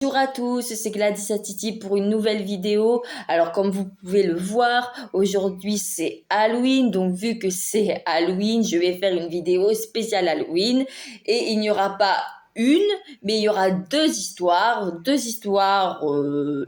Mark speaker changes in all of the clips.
Speaker 1: Bonjour à tous, c'est Gladys Atiti pour une nouvelle vidéo. Alors comme vous pouvez le voir, aujourd'hui c'est Halloween, donc vu que c'est Halloween, je vais faire une vidéo spéciale Halloween et il n'y aura pas une, mais il y aura deux histoires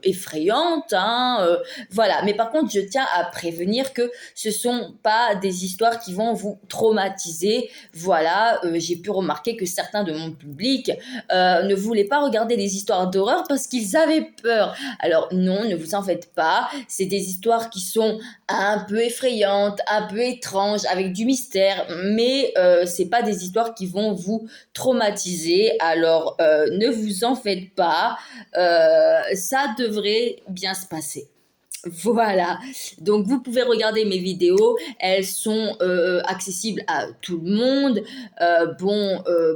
Speaker 1: effrayantes, hein, voilà. Mais par contre, je tiens à prévenir que ce sont pas des histoires qui vont vous traumatiser. Voilà, j'ai pu remarquer que certains de mon public ne voulaient pas regarder les histoires d'horreur parce qu'ils avaient peur. Alors non, ne vous en faites pas. C'est des histoires qui sont un peu effrayantes, un peu étranges, avec du mystère, mais c'est pas des histoires qui vont vous traumatiser. Alors ne vous en faites pas. Ça devrait bien se passer. Voilà, donc vous pouvez regarder mes vidéos, elles sont accessibles à tout le monde.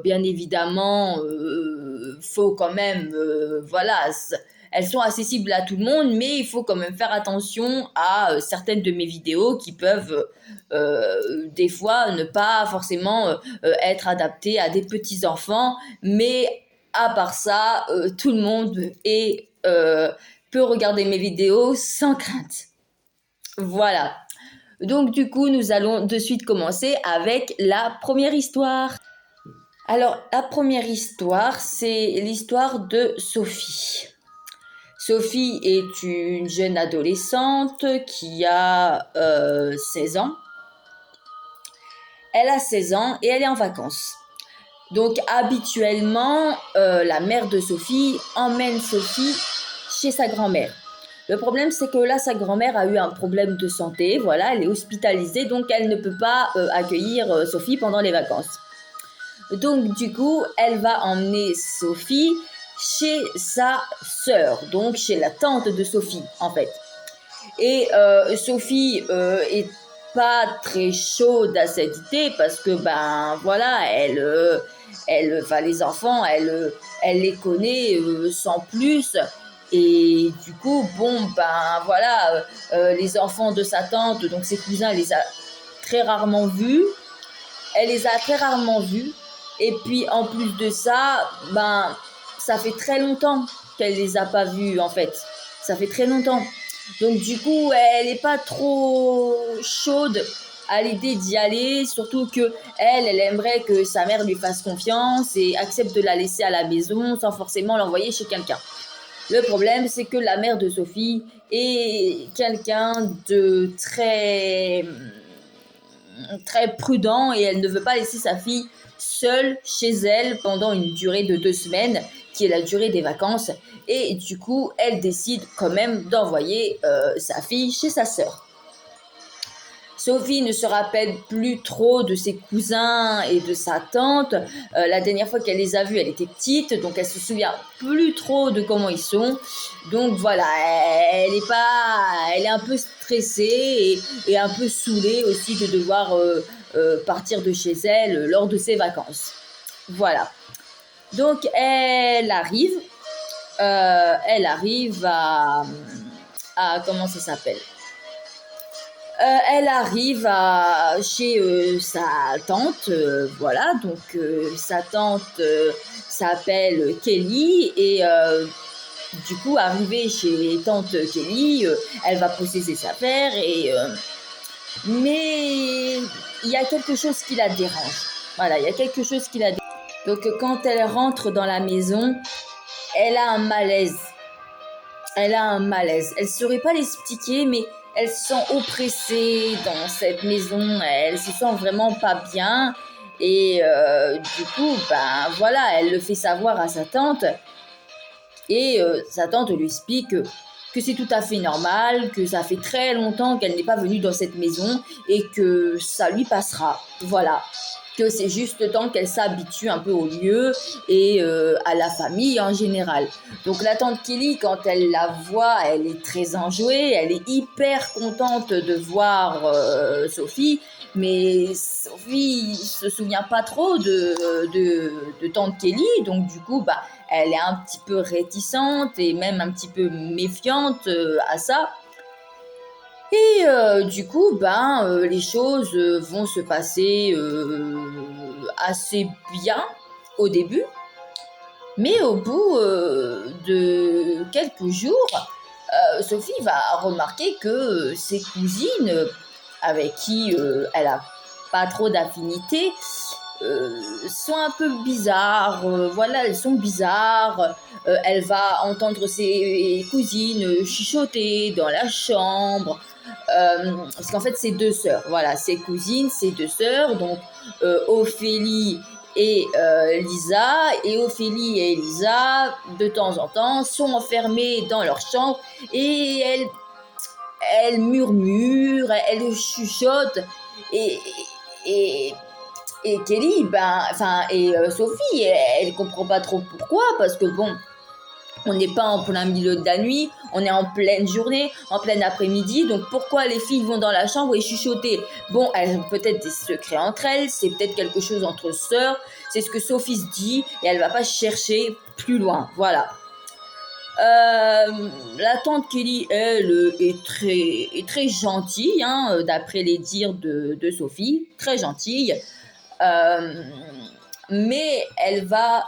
Speaker 1: Bien évidemment, faut quand même, voilà, elles sont accessibles à tout le monde, mais il faut quand même faire attention à certaines de mes vidéos qui peuvent des fois ne pas forcément être adaptées à des petits enfants, mais à part ça, tout le monde peut regarder mes vidéos sans crainte. Voilà. Donc du coup, nous allons de suite commencer avec la première histoire. Alors, la première histoire, c'est l'histoire de Sophie. Sophie est une jeune adolescente qui a 16 ans. Elle a 16 ans et elle est en vacances. Donc habituellement, la mère de Sophie emmène Sophie chez sa grand-mère. Le problème, c'est que là, sa grand-mère a eu un problème de santé. Voilà, elle est hospitalisée, donc elle ne peut pas accueillir Sophie pendant les vacances. Donc, du coup, elle va emmener Sophie chez sa sœur, donc chez la tante de Sophie, en fait. Et Sophie est pas très chaude à cette idée parce que, ben, voilà, les enfants, elle les connaît sans plus. Et du coup, bon, ben voilà, les enfants de sa tante, donc ses cousins, elle les a très rarement vus. Elle les a très rarement vus. Et puis, en plus de ça, ben, ça fait très longtemps qu'elle les a pas vus, en fait. Ça fait très longtemps. Donc, du coup, elle n'est pas trop chaude à l'idée d'y aller, surtout que elle aimerait que sa mère lui fasse confiance et accepte de la laisser à la maison sans forcément l'envoyer chez quelqu'un. Le problème, c'est que la mère de Sophie est quelqu'un de très prudent et elle ne veut pas laisser sa fille seule chez elle pendant une durée de 2 semaines, qui est la durée des vacances. Et du coup, elle décide quand même d'envoyer sa fille chez sa sœur. Sophie ne se rappelle plus trop de ses cousins et de sa tante. La dernière fois qu'elle les a vus, elle était petite, donc elle se souvient plus trop de comment ils sont. Donc voilà, elle est un peu stressée et un peu saoulée aussi de devoir partir de chez elle lors de ses vacances. Voilà. Donc elle arrive à comment ça s'appelle? Elle arrive chez sa tante, voilà, donc sa tante s'appelle Kelly et du coup, arrivée chez tante Kelly, elle va poser ses affaires mais il y a quelque chose qui la dérange. Voilà, il y a quelque chose qui la dérange. Donc quand elle rentre dans la maison, elle a un malaise. Elle a un malaise. Elle ne saurait pas l'expliquer, mais elle se sent oppressée dans cette maison. Elle se sent vraiment pas bien. Et du coup, ben voilà, elle le fait savoir à sa tante. Et sa tante lui explique que c'est tout à fait normal, que ça fait très longtemps qu'elle n'est pas venue dans cette maison et que ça lui passera. Voilà. Que c'est juste le temps qu'elle s'habitue un peu au lieu et à la famille en général. Donc la tante Kelly, quand elle la voit, elle est très enjouée, elle est hyper contente de voir Sophie, mais Sophie se souvient pas trop de tante Kelly, donc du coup, bah, elle est un petit peu réticente et même un petit peu méfiante à ça. Et du coup, les choses vont se passer assez bien au début. Mais au bout de quelques jours, Sophie va remarquer que ses cousines, avec qui elle a pas trop d'affinité, sont un peu bizarres. Voilà, elles sont bizarres. Elle va entendre ses cousines chuchoter dans la chambre. Parce qu'en fait, c'est deux sœurs. Voilà, ses cousines, ses deux sœurs. Donc, Ophélie et Lisa. Et Ophélie et Lisa, de temps en temps, sont enfermées dans leur chambre et elles murmurent, elles chuchotent. Et, et, et Kelly, Sophie, elle comprend pas trop pourquoi, parce que bon, on n'est pas en plein milieu de la nuit, on est en pleine journée, en plein après-midi, donc pourquoi les filles vont dans la chambre et chuchoter? Bon, elles ont peut-être des secrets entre elles, c'est peut-être quelque chose entre sœurs, c'est ce que Sophie se dit, et elle va pas chercher plus loin, voilà. La tante Kelly, elle, est très gentille, hein, d'après les dires de Sophie, très gentille. Euh, mais elle va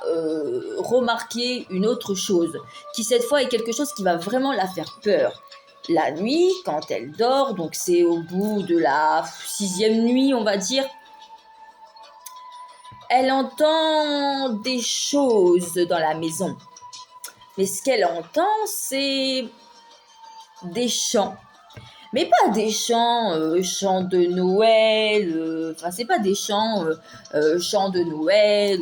Speaker 1: remarquer une autre chose, qui cette fois est quelque chose qui va vraiment la faire peur. La nuit, quand elle dort, donc c'est au bout de la 6e nuit, on va dire, elle entend des choses dans la maison. Mais ce qu'elle entend, c'est des chants. Mais pas des chants, chants de Noël, enfin c'est pas des chants, chants de Noël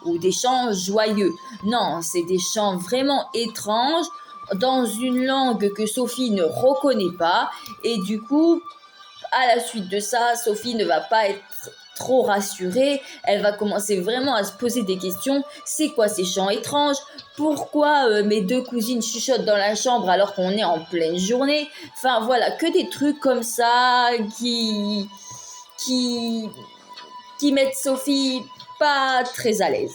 Speaker 1: ou des chants joyeux. Non, c'est des chants vraiment étranges dans une langue que Sophie ne reconnaît pas. Et du coup, à la suite de ça, Sophie ne va pas être trop rassurée. Elle va commencer vraiment à se poser des questions. C'est quoi ces chants étranges? Pourquoi mes deux cousines chuchotent dans la chambre alors qu'on est en pleine journée? Enfin voilà, que des trucs comme ça qui, qui mettent Sophie pas très à l'aise.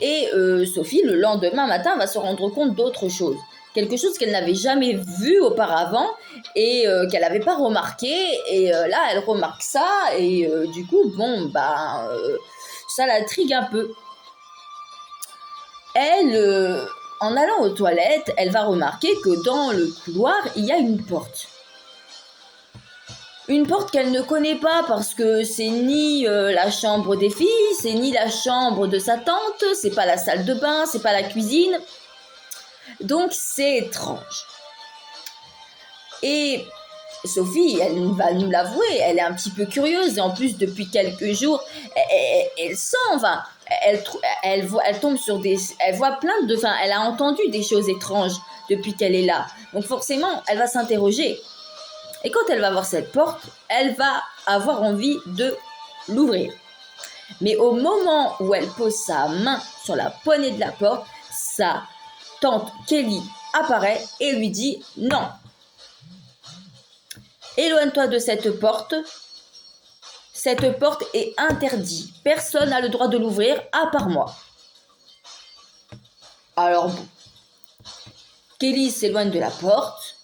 Speaker 1: Et Sophie, le lendemain matin, va se rendre compte d'autre chose. Quelque chose qu'elle n'avait jamais vu auparavant et qu'elle n'avait pas remarqué. Et là, elle remarque ça et du coup, ça l'intrigue un peu. Elle, en allant aux toilettes, elle va remarquer que dans le couloir, il y a une porte. Une porte qu'elle ne connaît pas parce que c'est ni la chambre des filles, c'est ni la chambre de sa tante, c'est pas la salle de bain, c'est pas la cuisine. Donc c'est étrange. Et Sophie, elle va nous l'avouer, elle est un petit peu curieuse et en plus depuis quelques jours, elle sent, enfin, elle tombe sur elle voit elle a entendu des choses étranges depuis qu'elle est là. Donc forcément, elle va s'interroger. Et quand elle va voir cette porte, elle va avoir envie de l'ouvrir. Mais au moment où elle pose sa main sur la poignée de la porte, sa tante Kelly apparaît et lui dit « Non, éloigne-toi de cette porte. Cette porte est interdite. Personne n'a le droit de l'ouvrir à part moi. » Alors bon, Kelly s'éloigne de la porte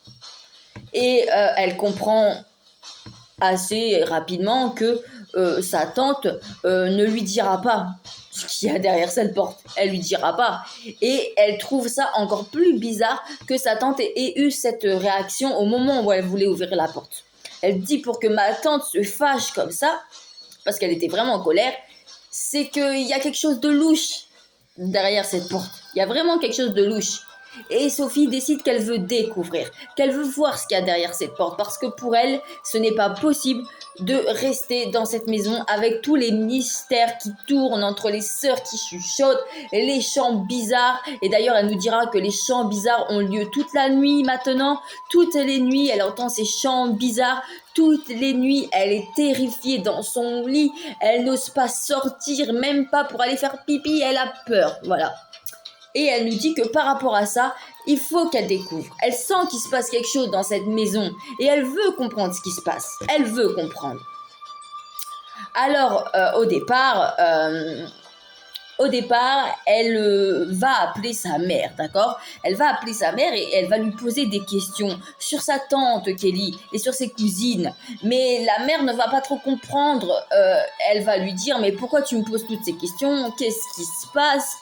Speaker 1: et elle comprend assez rapidement que sa tante ne lui dira pas ce qu'il y a derrière cette porte. Elle lui dira pas. Et elle trouve ça encore plus bizarre que sa tante ait eu cette réaction au moment où elle voulait ouvrir la porte. Elle dit pour que ma tante se fâche comme ça, parce qu'elle était vraiment en colère, c'est qu'il y a quelque chose de louche derrière cette porte. Il y a vraiment quelque chose de louche. Et Sophie décide qu'elle veut découvrir, qu'elle veut voir ce qu'il y a derrière cette porte, parce que pour elle, ce n'est pas possible de rester dans cette maison avec tous les mystères qui tournent entre les sœurs qui chuchotent, les chants bizarres. Et d'ailleurs, elle nous dira que les chants bizarres ont lieu toute la nuit maintenant. Toutes les nuits, elle entend ces chants bizarres. Toutes les nuits, elle est terrifiée dans son lit. Elle n'ose pas sortir, même pas pour aller faire pipi. Elle a peur, voilà. Et elle nous dit que par rapport à ça, il faut qu'elle découvre. Elle sent qu'il se passe quelque chose dans cette maison et elle veut comprendre ce qui se passe. Elle veut comprendre. Alors, au départ, elle va appeler sa mère, d'accord? Elle va appeler sa mère et elle va lui poser des questions sur sa tante Kelly et sur ses cousines. Mais la mère ne va pas trop comprendre. Elle va lui dire « Mais pourquoi tu me poses toutes ces questions? Qu'est-ce qui se passe ?»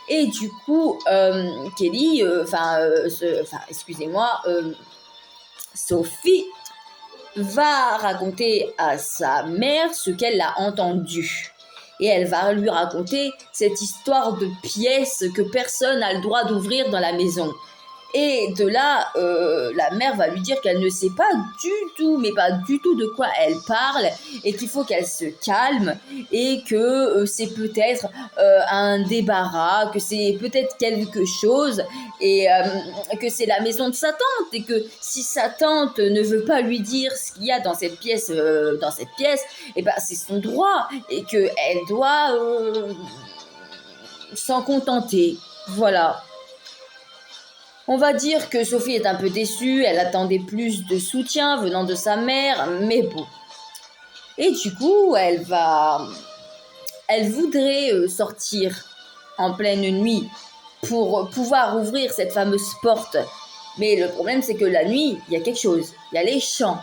Speaker 1: Et du coup, Kelly, excusez-moi, Sophie va raconter à sa mère ce qu'elle a entendu. Et elle va lui raconter cette histoire de pièces que personne n'a le droit d'ouvrir dans la maison. Et de là, la mère va lui dire qu'elle ne sait pas du tout, mais pas du tout de quoi elle parle, et qu'il faut qu'elle se calme, et que c'est peut-être un débarras, que c'est peut-être quelque chose, et que c'est la maison de sa tante, et que si sa tante ne veut pas lui dire ce qu'il y a dans cette pièce, et ben c'est son droit, et qu'elle doit s'en contenter. Voilà. On va dire que Sophie est un peu déçue, elle attendait plus de soutien venant de sa mère, mais bon. Et du coup, elle voudrait sortir en pleine nuit pour pouvoir ouvrir cette fameuse porte. Mais le problème, c'est que la nuit, il y a quelque chose. Il y a les chants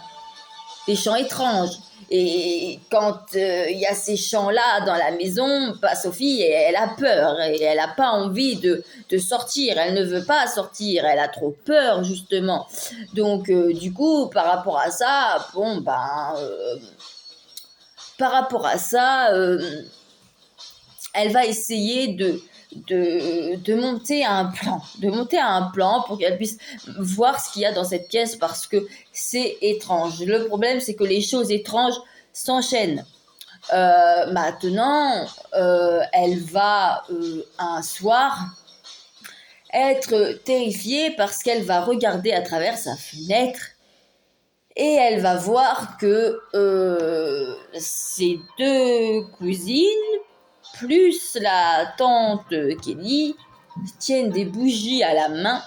Speaker 1: étranges. Et quand il y a ces chants-là dans la maison, bah, Sophie, elle a peur et elle n'a pas envie de sortir. Elle ne veut pas sortir. Elle a trop peur, justement. Donc, du coup, par rapport à ça, elle va essayer de monter à un plan pour qu'elle puisse voir ce qu'il y a dans cette pièce parce que c'est étrange. Le problème, c'est que les choses étranges s'enchaînent. Maintenant, elle va un soir être terrifiée parce qu'elle va regarder à travers sa fenêtre et elle va voir que ses deux cousines plus la tante Kelly tiennent des bougies à la main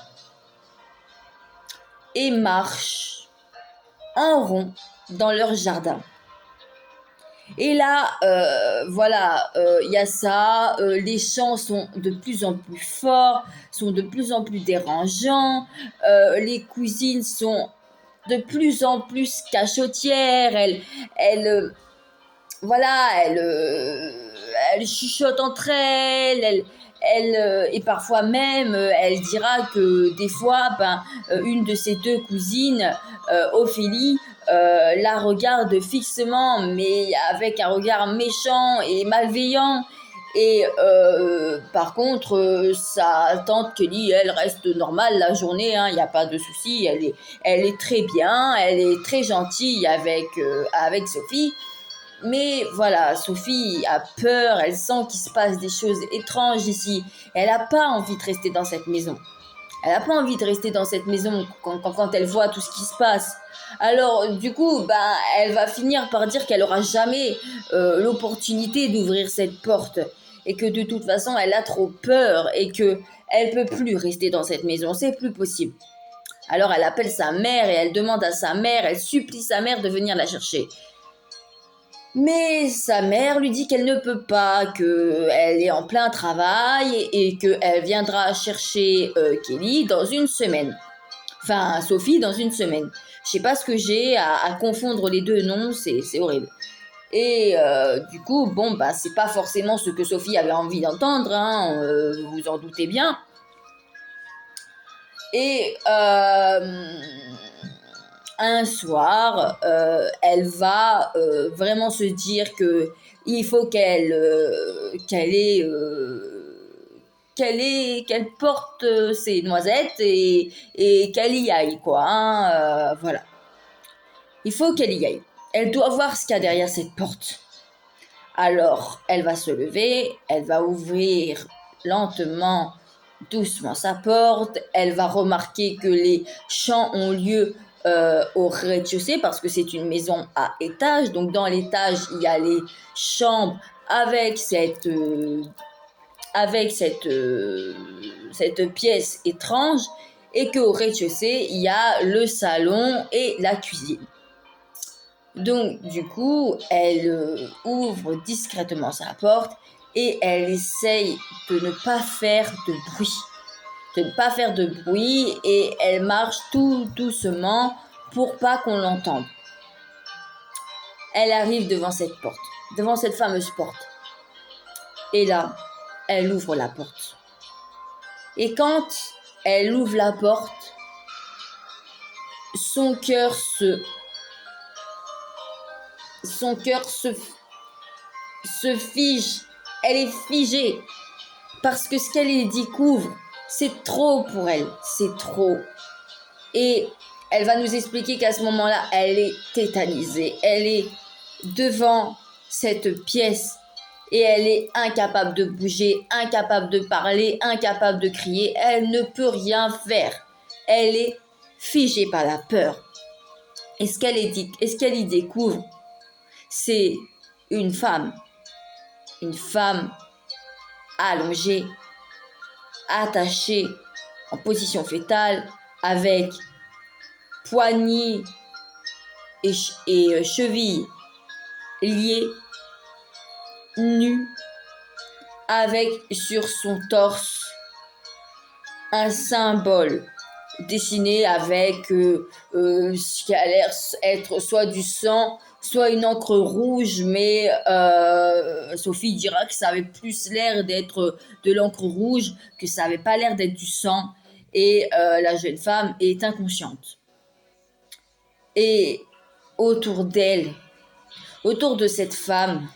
Speaker 1: et marchent en rond dans leur jardin. Et là, il y a ça, les chants sont de plus en plus forts, sont de plus en plus dérangeants, les cousines sont de plus en plus cachotières, elles chuchotent entre elles, et parfois même, elle dira que des fois, une de ses deux cousines, Ophélie, la regarde fixement, mais avec un regard méchant et malveillant. Et par contre, sa tante Kelly, elle reste normale la journée, hein, il n'y a pas de souci, elle est très bien, elle est très gentille avec Sophie. Mais voilà, Sophie a peur, elle sent qu'il se passe des choses étranges ici. Elle n'a pas envie de rester dans cette maison. Elle n'a pas envie de rester dans cette maison quand elle voit tout ce qui se passe. Alors, du coup, elle va finir par dire qu'elle n'aura jamais l'opportunité d'ouvrir cette porte. Et que de toute façon, elle a trop peur et qu'elle ne peut plus rester dans cette maison. C'est plus possible. Alors, elle appelle sa mère et elle demande à sa mère, elle supplie sa mère de venir la chercher. Mais sa mère lui dit qu'elle ne peut pas, qu'elle est en plein travail et qu'elle viendra chercher Kelly dans une semaine. Enfin, Sophie dans une semaine. Je sais pas ce que j'ai à confondre les deux noms, c'est horrible. Et du coup, c'est pas forcément ce que Sophie avait envie d'entendre, hein, vous vous en doutez bien. Et un soir, elle va vraiment se dire que il faut qu'elle porte ses noisettes et qu'elle y aille, quoi. Hein, voilà. Il faut qu'elle y aille. Elle doit voir ce qu'il y a derrière cette porte. Alors, elle va se lever, elle va ouvrir lentement, doucement sa porte. Elle va remarquer que les chants ont lieu au rez-de-chaussée parce que c'est une maison à étage. Donc, dans l'étage, il y a les chambres avec cette pièce étrange et qu'au rez-de-chaussée, il y a le salon et la cuisine. Donc, du coup, elle ouvre discrètement sa porte et elle essaye de ne pas faire de bruit. Et elle marche tout doucement pour pas qu'on l'entende. Elle arrive devant cette fameuse porte. Et là, elle ouvre la porte. Et quand elle ouvre la porte, son cœur se fige. Elle est figée parce que ce qu'elle y découvre, c'est trop pour elle. C'est trop. Et elle va nous expliquer qu'à ce moment-là, elle est tétanisée. Elle est devant cette pièce et elle est incapable de bouger, incapable de parler, incapable de crier. Elle ne peut rien faire. Elle est figée par la peur. Et ce qu'elle y découvre, c'est une femme allongée, attachée en position fétale, avec poignets et chevilles liées, nue, avec sur son torse un symbole dessiné avec ce qui a l'air être soit du sang, soit une encre rouge, mais Sophie dira que ça avait plus l'air d'être de l'encre rouge, que ça n'avait pas l'air d'être du sang, et la jeune femme est inconsciente. Et autour d'elle, autour de cette femme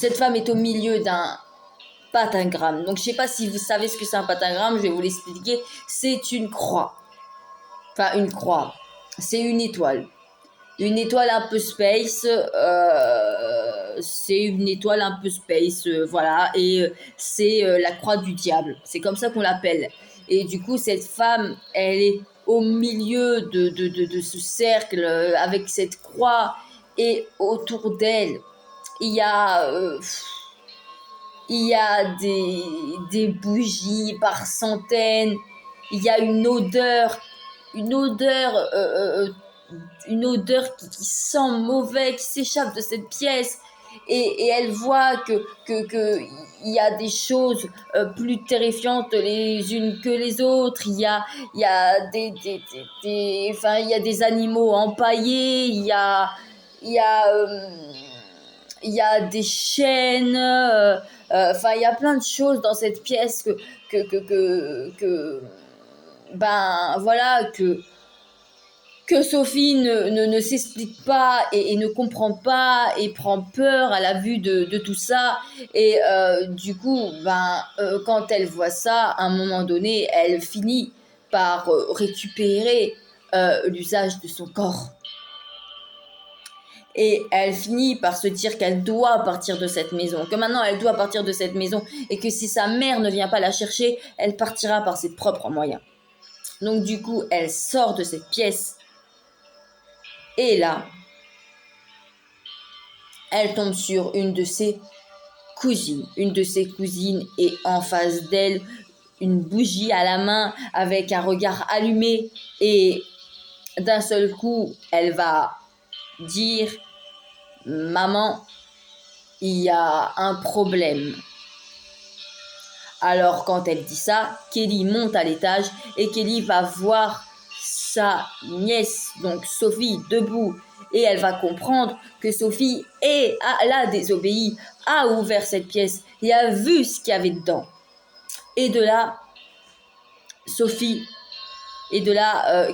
Speaker 1: est au milieu d'un pentagramme. Donc je ne sais pas si vous savez ce que c'est un pentagramme, je vais vous l'expliquer. C'est une croix. Enfin une croix. C'est une étoile. Une étoile un peu space. C'est une étoile un peu space. Voilà. Et c'est la croix du diable. C'est comme ça qu'on l'appelle. Et du coup, cette femme, elle est au milieu de ce cercle avec cette croix. Et autour d'elle, il y a des bougies par centaines. Il y a une odeur qui sent mauvais, qui s'échappe de cette pièce. Et elle voit que il y a des choses plus terrifiantes les unes que les autres. Il y a des animaux empaillés. Il y a des chaînes, il y a plein de choses dans cette pièce que Sophie ne s'explique pas et ne comprend pas et prend peur à la vue de tout ça. Et du coup, quand elle voit ça, à un moment donné, elle finit par récupérer l'usage de son corps. Et elle finit par se dire qu'elle doit partir de cette maison, que maintenant elle doit partir de cette maison et que si sa mère ne vient pas la chercher, elle partira par ses propres moyens. Donc du coup, elle sort de cette pièce et là, elle tombe sur une de ses cousines. Une de ses cousines est en face d'elle, une bougie à la main avec un regard allumé et d'un seul coup, elle va dire: maman, il y a un problème. Alors quand elle dit ça, Kelly monte à l'étage et Kelly va voir sa nièce, donc Sophie, debout. Et elle va comprendre que Sophie a désobéi, a ouvert cette pièce et a vu ce qu'il y avait dedans. Et de là,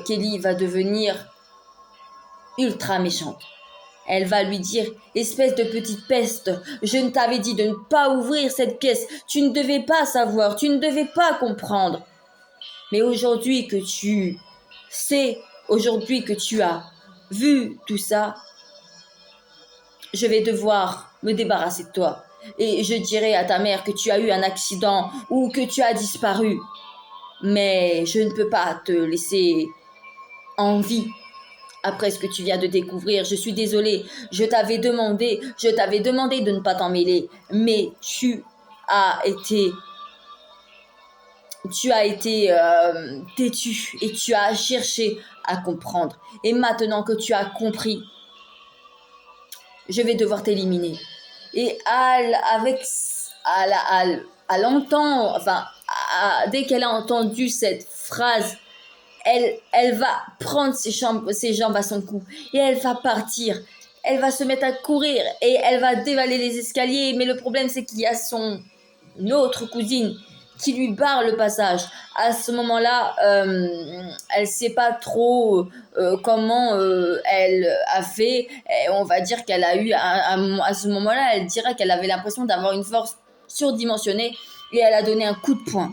Speaker 1: Kelly va devenir ultra méchante. Elle va lui dire: espèce de petite peste, je ne t'avais dit de ne pas ouvrir cette pièce, tu ne devais pas savoir, tu ne devais pas comprendre. Mais aujourd'hui que tu sais, aujourd'hui que tu as vu tout ça, je vais devoir me débarrasser de toi. Et je dirai à ta mère que tu as eu un accident ou que tu as disparu. Mais je ne peux pas te laisser en vie. Après ce que tu viens de découvrir, je suis désolée. Je t'avais demandé de ne pas t'en mêler, mais tu as été têtu et tu as cherché à comprendre. Et maintenant que tu as compris, je vais devoir t'éliminer. Et dès qu'elle a entendu cette phrase, elle va prendre ses jambes à son cou et elle va partir. Elle va se mettre à courir et elle va dévaler les escaliers. Mais le problème, c'est qu'il y a son autre cousine qui lui barre le passage. À ce moment-là, elle sait pas trop comment elle a fait. Et on va dire qu'elle a eu, à ce moment-là, elle dira qu'elle avait l'impression d'avoir une force surdimensionnée et elle a donné un coup de poing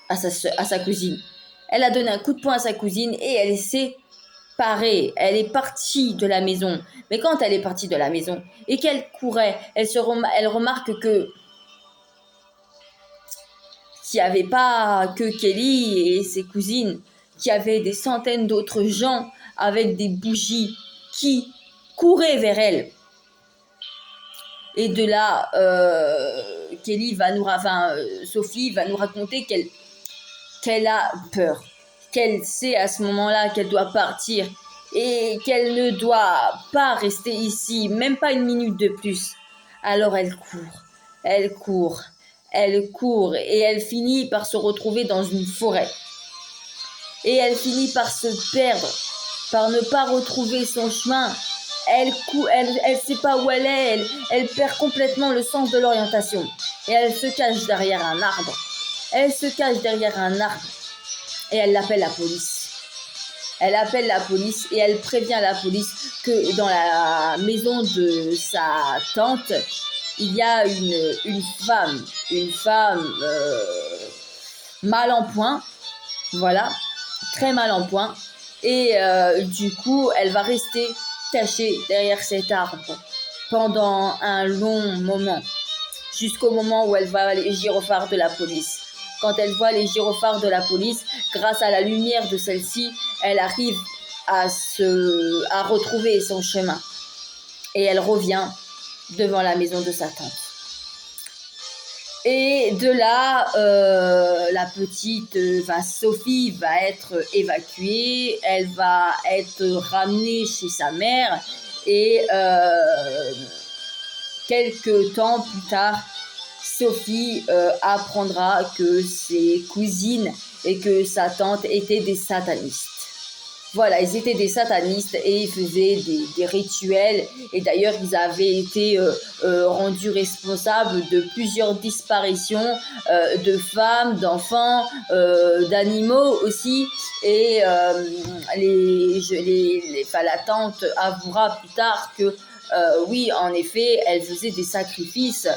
Speaker 1: à sa cousine. Elle a donné un coup de poing à sa cousine et elle s'est parée. Elle est partie de la maison. Mais quand elle est partie de la maison et qu'elle courait, elle remarque que qu'il n'y avait pas que Kelly et ses cousines, qu'il y avait des centaines d'autres gens avec des bougies qui couraient vers elle. Et de là, Sophie va nous raconter qu'elle a peur, qu'elle sait à ce moment-là qu'elle doit partir et qu'elle ne doit pas rester ici, même pas une minute de plus. Alors elle court, elle court et elle finit par se retrouver dans une forêt. Et elle finit par se perdre, par ne pas retrouver son chemin. Elle sait pas où elle est, elle perd complètement le sens de l'orientation. Et elle se cache derrière un arbre. Elle se cache derrière un arbre et elle appelle la police. Elle appelle la police et elle prévient la police que dans la maison de sa tante, il y a une femme mal en point, voilà, très mal en point. Et du coup, elle va rester cachée derrière cet arbre pendant un long moment, jusqu'au moment où elle voit les gyrophares de la police. Quand elle voit les gyrophares de la police, grâce à la lumière de celle-ci, elle arrive à retrouver son chemin. Et elle revient devant la maison de sa tante. Et de là, la petite Sophie va être évacuée, elle va être ramenée chez sa mère et quelques temps plus tard, Sophie apprendra que ses cousines et que sa tante étaient des satanistes. Voilà, ils étaient des satanistes et ils faisaient des rituels. Et d'ailleurs, ils avaient été rendus responsables de plusieurs disparitions de femmes, d'enfants, d'animaux aussi. Et la tante avouera plus tard que oui, en effet, elle faisait des sacrifices.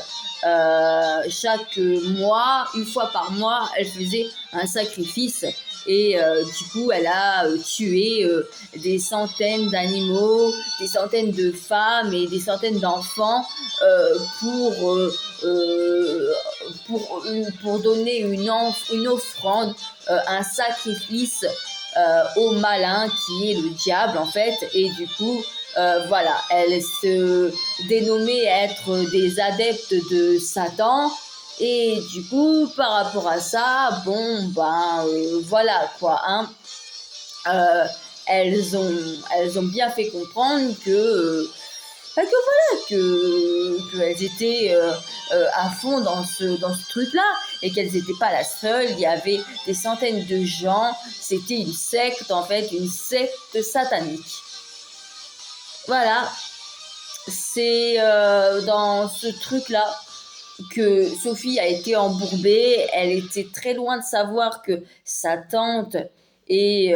Speaker 1: Chaque mois, une fois par mois, elle faisait un sacrifice. Et du coup, elle a tué des centaines d'animaux, des centaines de femmes et des centaines d'enfants pour donner une offrande, un sacrifice au malin qui est le diable en fait. Et du coup, voilà, elle se dénommait être des adeptes de Satan. Et du coup, par rapport à ça, voilà quoi, hein. Elles ont bien fait comprendre que qu'elles étaient à fond dans ce truc-là et qu'elles n'étaient pas la seule. Il y avait des centaines de gens. C'était une secte en fait, une secte satanique. Voilà, c'est dans ce truc-là que Sophie a été embourbée. Elle était très loin de savoir que sa tante et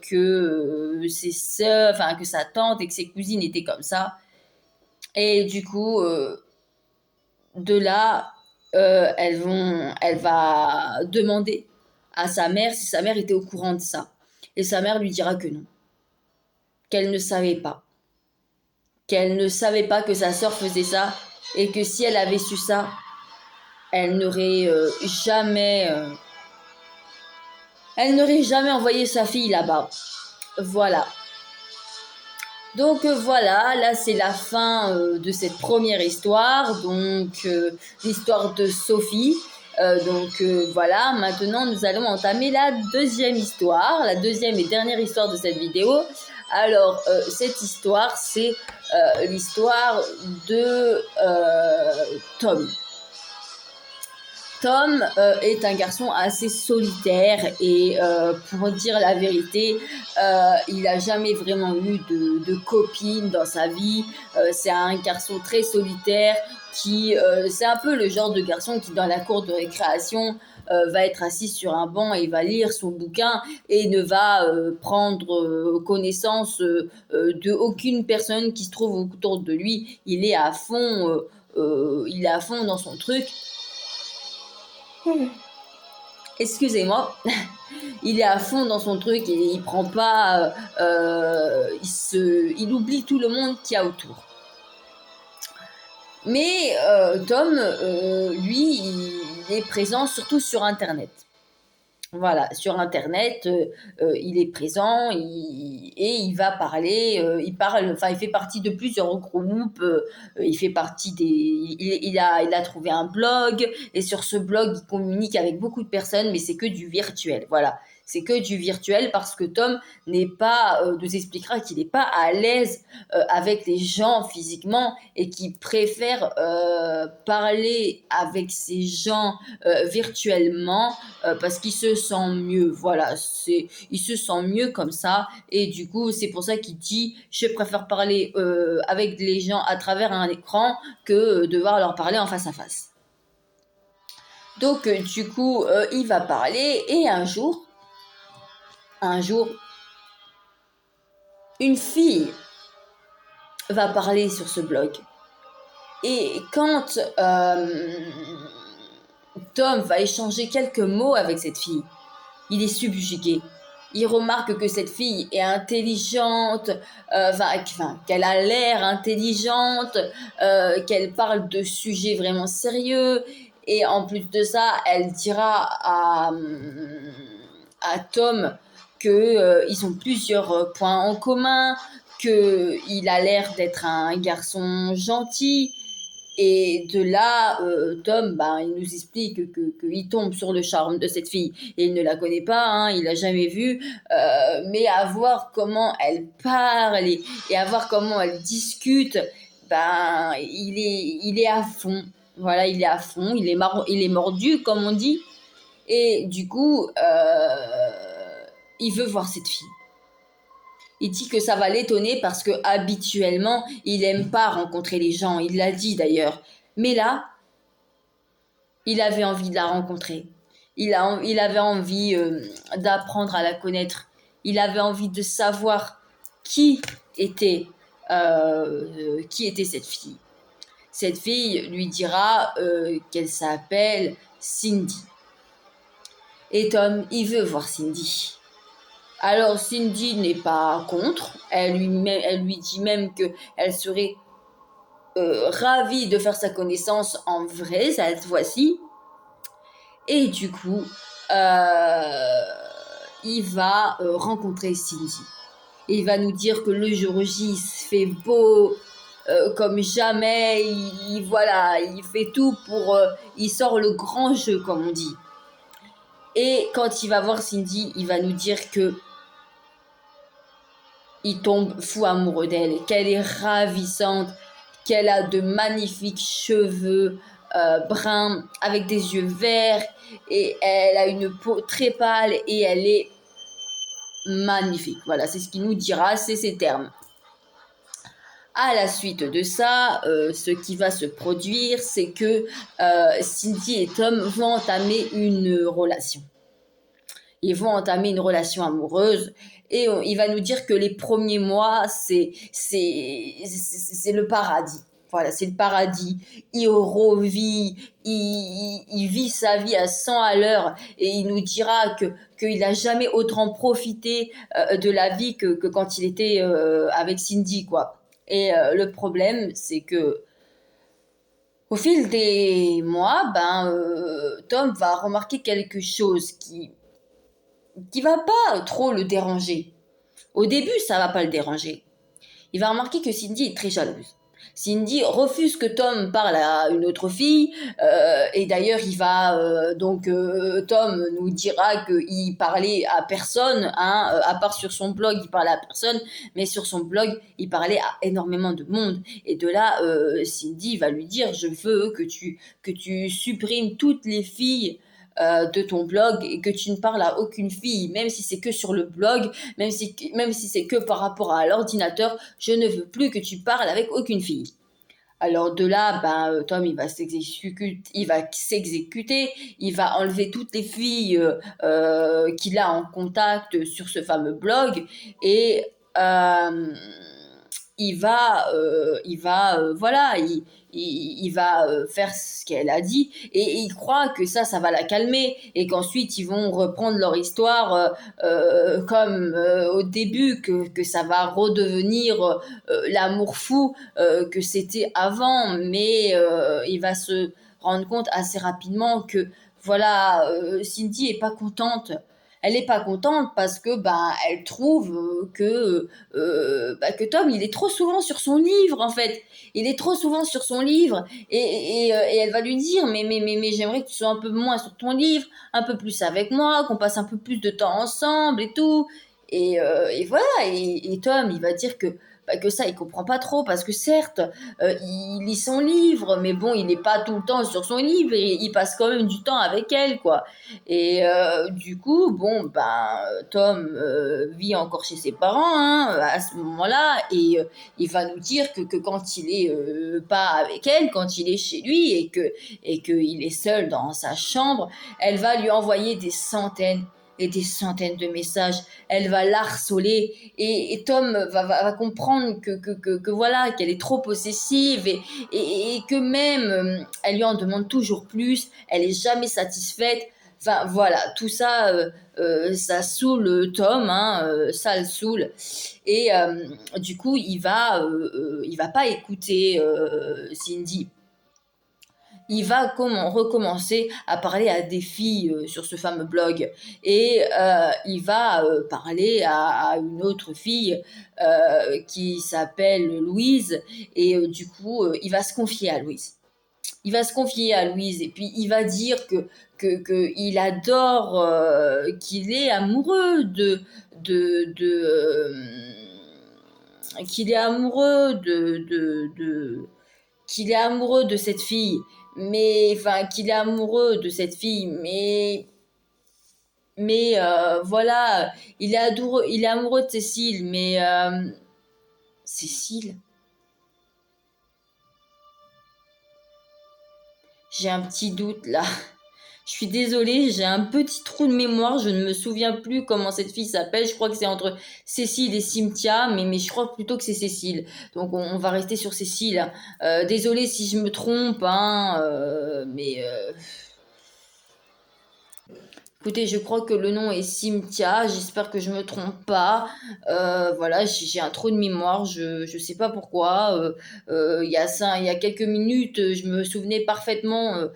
Speaker 1: que ses sœurs, enfin que sa tante et que ses cousines étaient comme ça. Et du coup, de là, elle va demander à sa mère si sa mère était au courant de ça. Et sa mère lui dira que non, qu'elle ne savait pas. Qu'elle ne savait pas que sa sœur faisait ça et que si elle avait su ça, elle n'aurait jamais envoyé sa fille là-bas. Voilà. Donc voilà, là c'est la fin de cette première histoire, donc l'histoire de Sophie. Voilà, maintenant nous allons entamer la deuxième histoire, la deuxième et dernière histoire de cette vidéo. Alors, cette histoire, c'est l'histoire de Tom. Tom est un garçon assez solitaire et pour dire la vérité, il n'a jamais vraiment eu de copine dans sa vie. C'est un garçon très solitaire c'est un peu le genre de garçon qui, dans la cour de récréation, va être assis sur un banc et va lire son bouquin et ne va prendre connaissance de aucune personne qui se trouve autour de lui. Il est à fond dans son truc. Excusez-moi. Il est à fond dans son truc et il prend pas, il oublie tout le monde qu'il y a autour. Mais Tom, lui, il est présent surtout sur Internet. Voilà, sur Internet, il est présent et il va parler, il fait partie de plusieurs groupes, il fait partie il a trouvé un blog et sur ce blog, il communique avec beaucoup de personnes, mais c'est que du virtuel, voilà. C'est que du virtuel parce que Tom nous expliquera qu'il n'est pas à l'aise avec les gens physiquement et qu'il préfère parler avec ces gens virtuellement parce qu'il se sent mieux. Voilà, il se sent mieux comme ça. Et du coup, c'est pour ça qu'il dit je préfère parler avec les gens à travers un écran que devoir leur parler en face à face. Donc, du coup, il va parler et un jour, une fille va parler sur ce blog. Et quand Tom va échanger quelques mots avec cette fille, il est subjugué. Il remarque que cette fille est intelligente, qu'elle a l'air intelligente, qu'elle parle de sujets vraiment sérieux. Et en plus de ça, elle dira à Tom qu'ils ont plusieurs points en commun, qu'il a l'air d'être un garçon gentil. Et de là, Tom, il nous explique qu'il tombe sur le charme de cette fille. Et il ne la connaît pas, hein, il l'a jamais vue, mais à voir comment elle parle et à voir comment elle discute, il est à fond. Voilà, il est à fond, il est mordu, comme on dit. Et du coup, il veut voir cette fille. Il dit que ça va l'étonner parce que habituellement, il aime pas rencontrer les gens. Il l'a dit d'ailleurs. Mais là, il avait envie de la rencontrer. Il avait envie d'apprendre à la connaître. Il avait envie de savoir qui était cette fille. Cette fille lui dira qu'elle s'appelle Cindy. Et Tom, il veut voir Cindy. Alors Cindy n'est pas contre, elle lui dit même qu'elle serait ravie de faire sa connaissance en vrai cette fois-ci. Et du coup, il va rencontrer Cindy. Et il va nous dire que le jour J, il se fait beau comme jamais. Il fait tout pour... il sort le grand jeu, comme on dit. Et quand il va voir Cindy, il va nous dire que il tombe fou amoureux d'elle, qu'elle est ravissante, qu'elle a de magnifiques cheveux bruns avec des yeux verts et elle a une peau très pâle et elle est magnifique. Voilà, c'est ce qu'il nous dira, c'est ses termes. À la suite de ça, ce qui va se produire, c'est que Cindy et Tom vont entamer une relation. Ils vont entamer une relation amoureuse et il va nous dire que les premiers mois, c'est le paradis. Voilà, c'est le paradis. Il revit, il vit sa vie à 100 à l'heure et il nous dira qu'il n'a jamais autant profité de la vie que quand il était avec Cindy, quoi. Et le problème, c'est que au fil des mois, Tom va remarquer quelque chose qui va pas trop le déranger. Au début, ça va pas le déranger. Il va remarquer que Cindy est très jalouse. Cindy refuse que Tom parle à une autre fille et d'ailleurs Tom nous dira qu'il parlait à personne, hein, à part sur son blog il parlait à personne, mais sur son blog il parlait à énormément de monde et de là Cindy va lui dire je veux que tu supprimes toutes les filles de ton blog et que tu ne parles à aucune fille, même si c'est que sur le blog, même si c'est que par rapport à l'ordinateur, je ne veux plus que tu parles avec aucune fille. Alors de là, Tom, il va s'exécuter, il va enlever toutes les filles qu'il a en contact sur ce fameux blog et voilà, il va faire ce qu'elle a dit et il croit que ça va la calmer et qu'ensuite ils vont reprendre leur histoire comme au début, que ça va redevenir l'amour fou que c'était avant, mais il va se rendre compte assez rapidement que voilà, Cindy est pas contente. Elle est pas contente parce que elle trouve que Tom il est trop souvent sur son livre en fait. Il est trop souvent sur son livre et elle va lui dire mais j'aimerais que tu sois un peu moins sur ton livre, un peu plus avec moi, qu'on passe un peu plus de temps ensemble et tout. Et voilà, et Tom, il va dire que ça, il comprend pas trop, parce que certes, il lit son livre, mais bon, il n'est pas tout le temps sur son livre, et il passe quand même du temps avec elle, quoi. Et du coup, bon, Tom vit encore chez ses parents hein, à ce moment-là, et il va nous dire que quand il est pas avec elle, quand il est chez lui, et qu'il est seul dans sa chambre, elle va lui envoyer des centaines et des centaines de messages. Elle va l'harceler et Tom va comprendre que voilà, qu'elle est trop possessive et que même elle lui en demande toujours plus, elle est jamais satisfaite. Enfin voilà, tout ça, ça saoule Tom, hein, ça le saoule. Et du coup, il va pas écouter Cindy. Il va recommencer à parler à des filles sur ce fameux blog et il va parler à une autre fille qui s'appelle Louise et du coup il va se confier à Louise. Il va se confier à Louise et puis il va dire que il adore, qu'il est amoureux qu'il est amoureux qu'il est amoureux de cette fille, mais enfin qu'il est amoureux de cette fille, mais voilà, il est amoureux de Cécile, mais Cécile, j'ai un petit doute là. Je suis désolée, j'ai un petit trou de mémoire, je ne me souviens plus comment cette fille s'appelle. Je crois que c'est entre Cécile et Cynthia, mais je crois plutôt que c'est Cécile. Donc on va rester sur Cécile. Désolée si je me trompe, hein, mais écoutez, je crois que le nom est Cynthia. J'espère que je me trompe pas. Voilà, j'ai un trou de mémoire. Je sais pas pourquoi. Il y a quelques minutes, je me souvenais parfaitement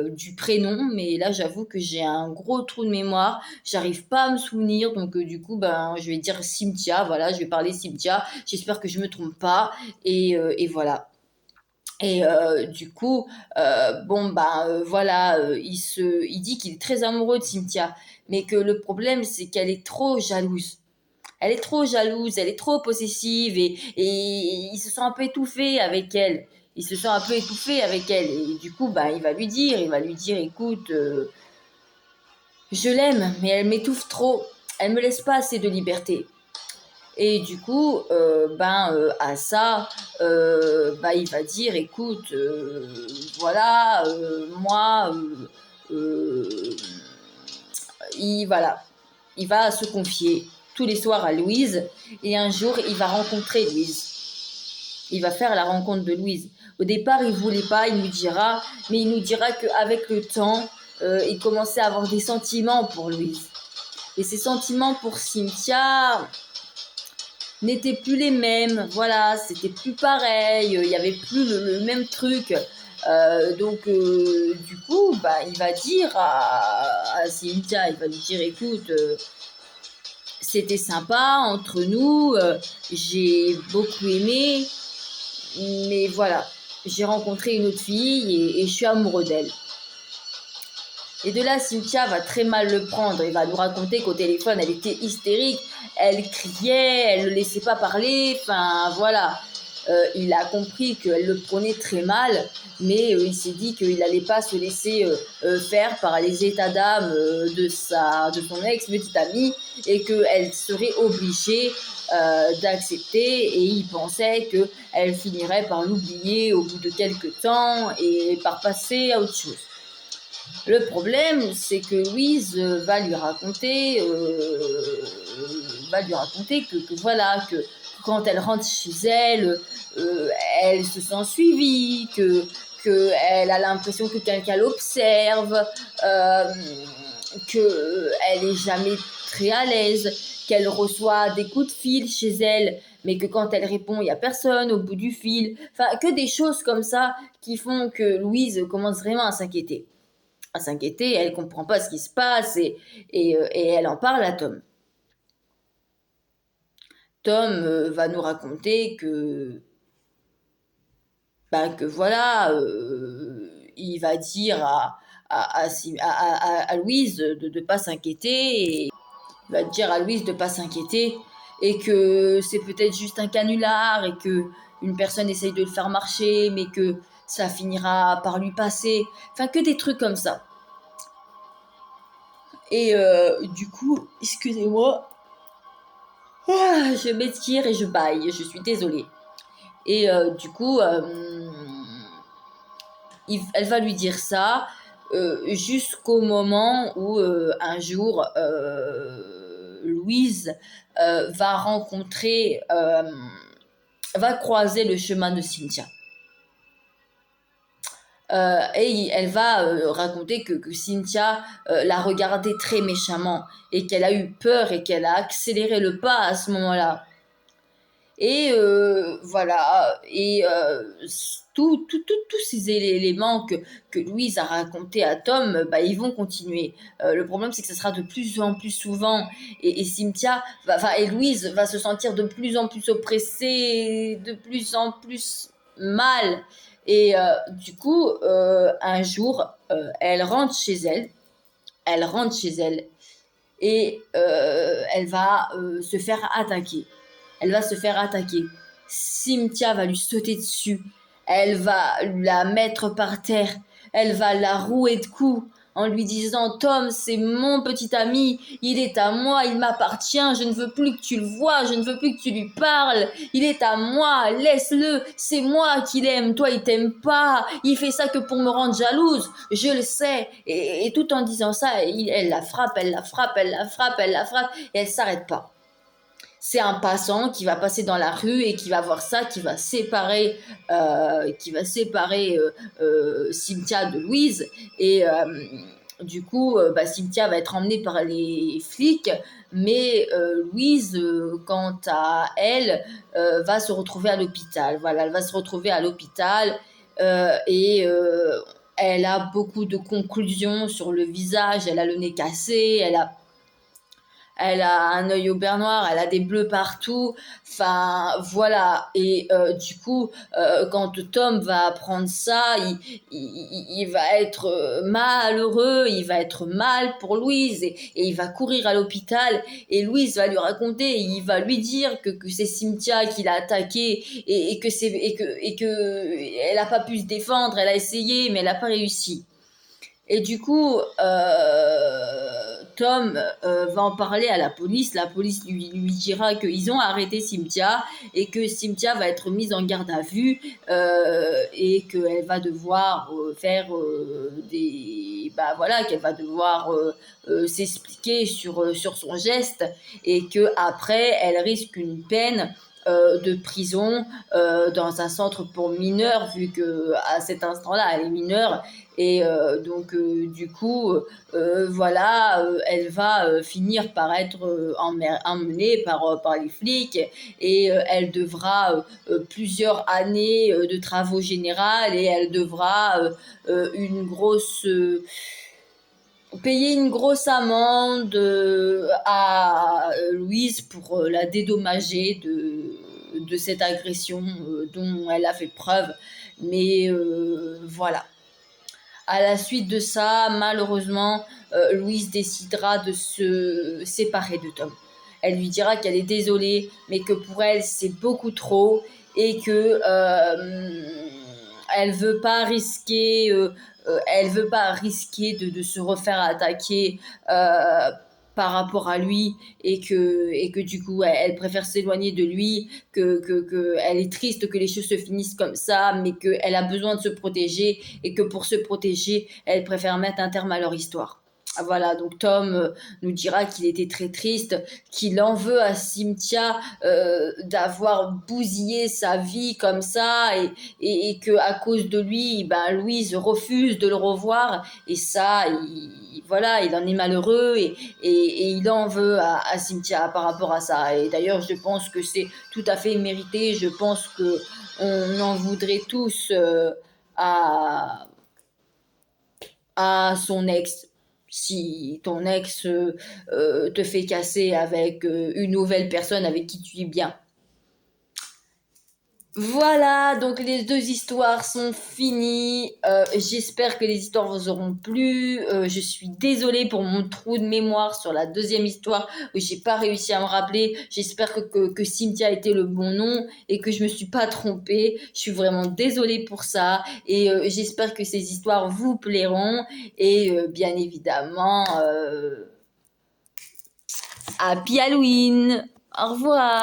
Speaker 1: du prénom, mais là, j'avoue que j'ai un gros trou de mémoire. J'arrive pas à me souvenir, donc du coup, je vais dire Cynthia. Voilà, je vais parler Cynthia. J'espère que je me trompe pas. Et voilà. Et du coup, voilà, il dit qu'il est très amoureux de Cynthia, mais que le problème, c'est qu'elle est trop jalouse. Elle est trop jalouse, elle est trop possessive et il se sent un peu étouffé avec elle. Il se sent un peu étouffé avec elle et du coup, il va lui dire, écoute, je l'aime, mais elle m'étouffe trop. Elle me laisse pas assez de liberté. Et du coup, à ça, il va dire, écoute, voilà, moi, voilà, il va se confier tous les soirs à Louise, et un jour, il va rencontrer Louise. Il va faire la rencontre de Louise. Au départ, il voulait pas, il nous dira, mais il nous dira qu'avec le temps, il commençait à avoir des sentiments pour Louise. Et ces sentiments pour Cynthia n'étaient plus les mêmes, voilà, c'était plus pareil, il y avait plus le même truc. Donc du coup, il va dire à Cynthia, il va lui dire, écoute, c'était sympa entre nous, j'ai beaucoup aimé, mais voilà, j'ai rencontré une autre fille et je suis amoureux d'elle. Et de là, Cynthia va très mal le prendre. Elle va nous raconter qu'au téléphone, elle était hystérique. Elle criait, elle ne le laissait pas parler. Enfin, voilà. il a compris qu'elle le prenait très mal, mais il s'est dit qu'il n'allait pas se laisser faire par les états d'âme de son ex-petite amie et qu'elle serait obligée d'accepter, et il pensait qu'elle finirait par l'oublier au bout de quelques temps et par passer à autre chose. Le problème, c'est que Louise va lui raconter que voilà, que quand elle rentre chez elle, elle se sent suivie, qu'elle a l'impression que quelqu'un l'observe, qu'elle est jamais très à l'aise, qu'elle reçoit des coups de fil chez elle, mais que quand elle répond, il n'y a personne au bout du fil. Enfin, que des choses comme ça qui font que Louise commence vraiment à s'inquiéter. Elle comprend pas ce qui se passe et elle en parle à Tom. Tom va nous raconter que voilà, il va dire à Louise de ne pas s'inquiéter, il va dire à Louise de pas s'inquiéter et que c'est peut-être juste un canular et que une personne essaye de le faire marcher, mais que ça finira par lui passer. Enfin, que des trucs comme ça. Et du coup, excusez-moi, je m'étire et je baille, je suis désolée. Et du coup, elle va lui dire ça jusqu'au moment où un jour, Louise va croiser le chemin de Cynthia. Et elle va raconter que Cynthia l'a regardée très méchamment et qu'elle a eu peur et qu'elle a accéléré le pas à ce moment-là. Et voilà, et tous ces éléments que Louise a racontés à Tom, ils vont continuer. Le problème, c'est que ce sera de plus en plus souvent, et Cynthia, et Louise va se sentir de plus en plus oppressée, de plus en plus mal. Et du coup, un jour, elle rentre chez elle, et elle va se faire attaquer. Cynthia va lui sauter dessus. Elle va la mettre par terre. Elle va la rouer de coups en lui disant: Tom, c'est mon petit ami, il est à moi, il m'appartient, je ne veux plus que tu le vois, je ne veux plus que tu lui parles, il est à moi, laisse-le, c'est moi qui l'aime, toi il t'aime pas, il fait ça que pour me rendre jalouse, je le sais. Et tout en disant ça, elle la frappe, et elle s'arrête pas. C'est un passant qui va passer dans la rue et qui va voir ça, qui va séparer Cynthia de Louise. Et du coup, Cynthia va être emmenée par les flics, mais Louise, quant à elle, va se retrouver à l'hôpital. Voilà, elle va se retrouver à l'hôpital et elle a beaucoup de conclusions sur le visage. Elle a le nez cassé, elle a un œil au beurre noir, elle a des bleus partout, enfin voilà. Et du coup, quand Tom va apprendre ça, il va être malheureux, il va être mal pour Louise, et il va courir à l'hôpital, et Louise va lui raconter, il va lui dire que c'est Cynthia qui l'a attaqué, et que elle n'a pas pu se défendre, elle a essayé mais elle n'a pas réussi. Et du coup, Tom va en parler à la police. La police lui dira qu'ils ont arrêté Cynthia et que Cynthia va être mise en garde à vue et qu'elle va devoir faire qu'elle va devoir s'expliquer sur son geste, et qu'après, elle risque une peine de prison dans un centre pour mineurs, vu qu'à cet instant-là, elle est mineure. Et donc, du coup, elle va finir par être emmenée par les flics, et elle devra plusieurs années de travaux généraux, et elle devra payer une grosse amende à Louise pour la dédommager de cette agression dont elle a fait preuve. Mais voilà. À la suite de ça, malheureusement, Louise décidera de se séparer de Tom. Elle lui dira qu'elle est désolée, mais que pour elle, c'est beaucoup trop, et que elle veut pas risquer de se refaire attaquer par rapport à lui, et que du coup elle préfère s'éloigner de lui, que elle est triste que les choses se finissent comme ça, mais qu'elle a besoin de se protéger, et que pour se protéger elle préfère mettre un terme à leur histoire. Voilà, donc Tom nous dira qu'il était très triste, qu'il en veut à Cynthia d'avoir bousillé sa vie comme ça, et que à cause de lui, ben, Louise refuse de le revoir, et ça, voilà, il en est malheureux, et il en veut à Cynthia par rapport à ça. Et d'ailleurs, je pense que c'est tout à fait mérité. Je pense que on en voudrait tous à son ex. Si ton ex te fait casser avec une nouvelle personne avec qui tu es bien. Voilà, donc les deux histoires sont finies. J'espère que les histoires vous auront plu. Je suis désolée pour mon trou de mémoire sur la deuxième histoire où j'ai pas réussi à me rappeler. J'espère que Cynthia était le bon nom et que je me suis pas trompée. Je suis vraiment désolée pour ça, et j'espère que ces histoires vous plairont. Et bien évidemment, Happy Halloween. Au revoir.